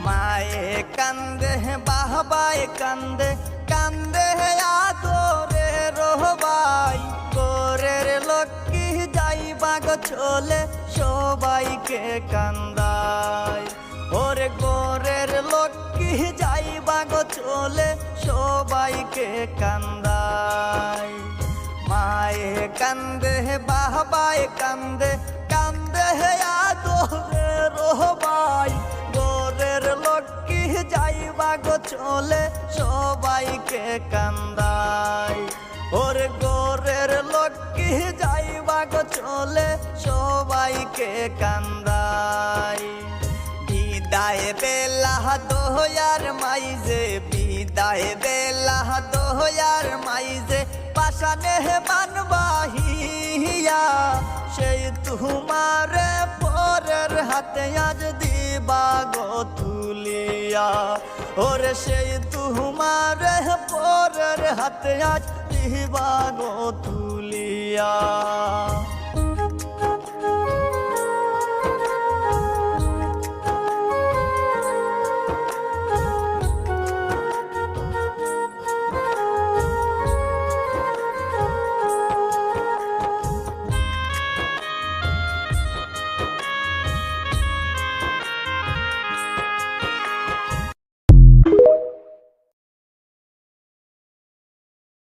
মায়ে কান্দে বাহবাই কান্দে কান্দে আদরে রহবাই গোরের লক্ষ্মী যাইবা গো চলে সবাইকে কান্দায় ওরে গোরের লক্ষ্মী যাইবা গো চলে সবাইকে কান্দায় মায়ে কান্দে বাহবাই কান্দে কান্দে আদরে রহবাই গোরের লক্ষ্মী যাইবা গো চলে সবাইকে কান্দায় ওরে গোরের লক্ষ্মী যাইবা গো চলে সবাইকে কান্দায় বিদায় বেলা দোয়ার মাইজে বিদায় বেলা দোয়ার মাইজে পাশানে বানবাহিয়া সেই তোমারে পরের হাতে আজ দিবা গো তুলিয়া ওরে সেই তোমারে পরের হাতে আজ দিবা গো তুলিয়া।